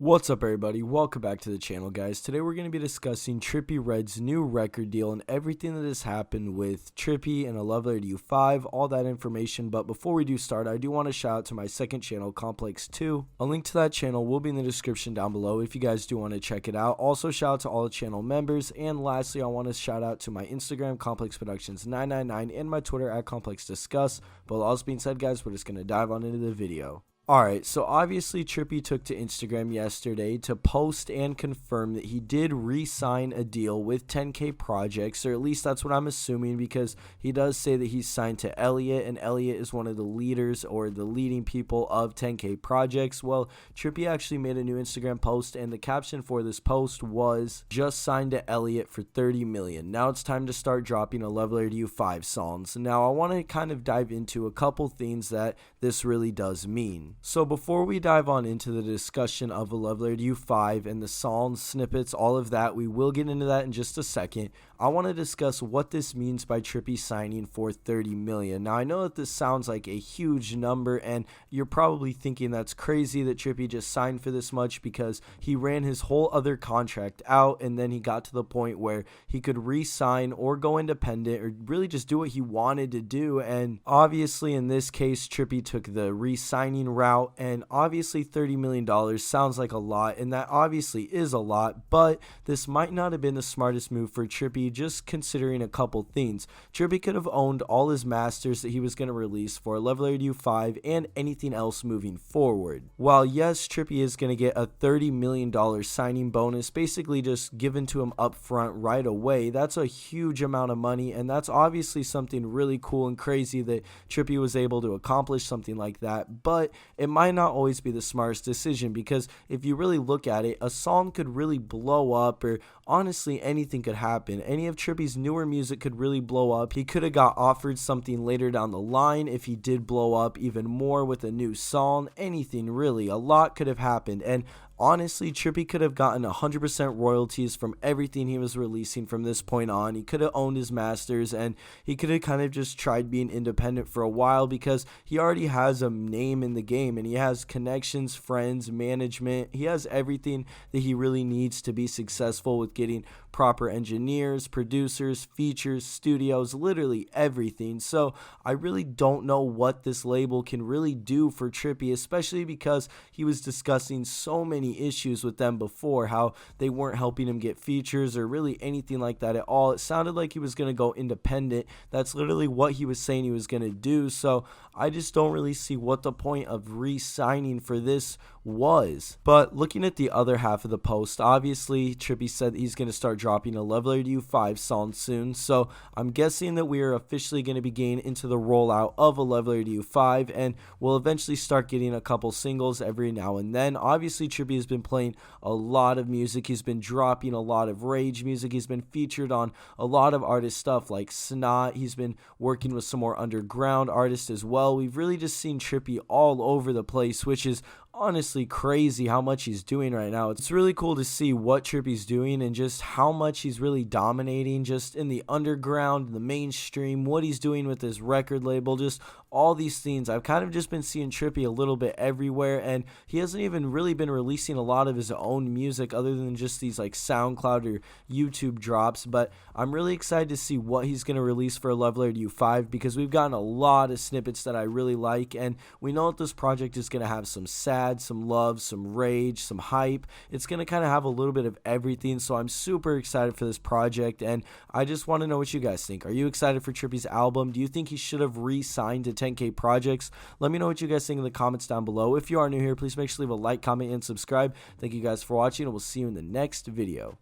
What's up, everybody? Welcome back to the channel, guys. Today we're going to be discussing Trippie Redd's new record deal and everything that has happened with Trippie and A Love Letter to You 5, all that information. But before we do start, I do want to shout out to my second channel, Complex 2. A link to that channel will be in the description down below if you guys do want to check it out. Also, shout out to all the channel members. And lastly, I want to shout out to my Instagram, Complex Productions 999, and my Twitter at Complex Discuss. But all this being said, guys, we're just going to dive on into the video. Alright, so obviously Trippie took to Instagram yesterday to post and confirm that he did re-sign a deal with 10K Projects, or at least that's what I'm assuming, because he does say that he's signed to Elliot, and Elliot is one of the leaders or the leading people of 10K Projects. Well, Trippie actually made a new Instagram post, and the caption for this post was, "Just signed to Elliot for 30 million. Now it's time to start dropping A Love Letter to You 5 songs." Now I want to kind of dive into a couple things that this really does mean. So before we dive on into the discussion of A Love Letter to You 5 and the songs, snippets, all of that, we will get into that in just a second. I want to discuss what this means by Trippie signing for 30 million. Now I know that this sounds like a huge number, and you're probably thinking that's crazy that Trippie just signed for this much, because he ran his whole other contract out and then he got to the point where he could re-sign or go independent or really just do what he wanted to do. And obviously in this case, Trippie took the re-signing route, and obviously $30 million sounds like a lot, and that obviously is a lot, but this might not have been the smartest move for Trippie, just considering a couple things. Trippie could have owned all his masters that he was going to release for A Love Letter to You 5 and anything else moving forward. While yes, Trippie is going to get a $30 million signing bonus, basically just given to him up front right away, that's a huge amount of money, and that's obviously something really cool and crazy that Trippie was able to accomplish something like that, but it might not always be the smartest decision, because if you really look at it, a song could really blow up, or honestly anything could happen. Any of Trippie's newer music could really blow up. He could have got offered something later down the line if he did blow up even more with a new song. Anything really, a lot could have happened, and honestly, Trippie could have gotten 100% royalties from everything he was releasing from this point on. He could have owned his masters, and he could have kind of just tried being independent for a while, because he already has a name in the game, and he has connections, friends, management. He has everything that he really needs to be successful with getting proper engineers, producers, features, studios, literally everything. So I really don't know what this label can really do for Trippie, especially because he was discussing so many issues with them before, how they weren't helping him get features or really anything like that at all. It sounded like he was going to go independent. That's literally what he was saying he was going to do. So I just don't really see what the point of re-signing for this was. But looking at the other half of the post, obviously Trippie said he's going to start dropping A Love Letter to You 5 song soon, so I'm guessing that we are officially going to be getting into the rollout of A Love Letter to You 5, and we'll eventually start getting a couple singles every now and then. Obviously Trippie has been playing a lot of music. He's been dropping a lot of rage music. He's been featured on a lot of artist stuff like Snot. He's been working with some more underground artists as well. We've really just seen Trippie all over the place, which is honestly crazy how much he's doing right now. It's really cool to see what Trippie's doing and just how much he's really dominating just in the underground, the mainstream, what he's doing with his record label, just all these things. I've kind of just been seeing Trippie a little bit everywhere, and he hasn't even really been releasing a lot of his own music other than just these like SoundCloud or YouTube drops. But I'm really excited to see what he's going to release for A Love Letter to You 5, because we've gotten a lot of snippets that I really like, and we know that this project is going to have some sad, some love, some rage, some hype. It's going to kind of have a little bit of everything, so I'm super excited for this project, and I just want to know what you guys think. Are you excited for Trippie's album? Do you think he should have re-signed to 10K Projects? Let me know what you guys think in the comments down below. If you are new here, please make sure to leave a like, comment, and subscribe. Thank you guys for watching, and we'll see you in the next video.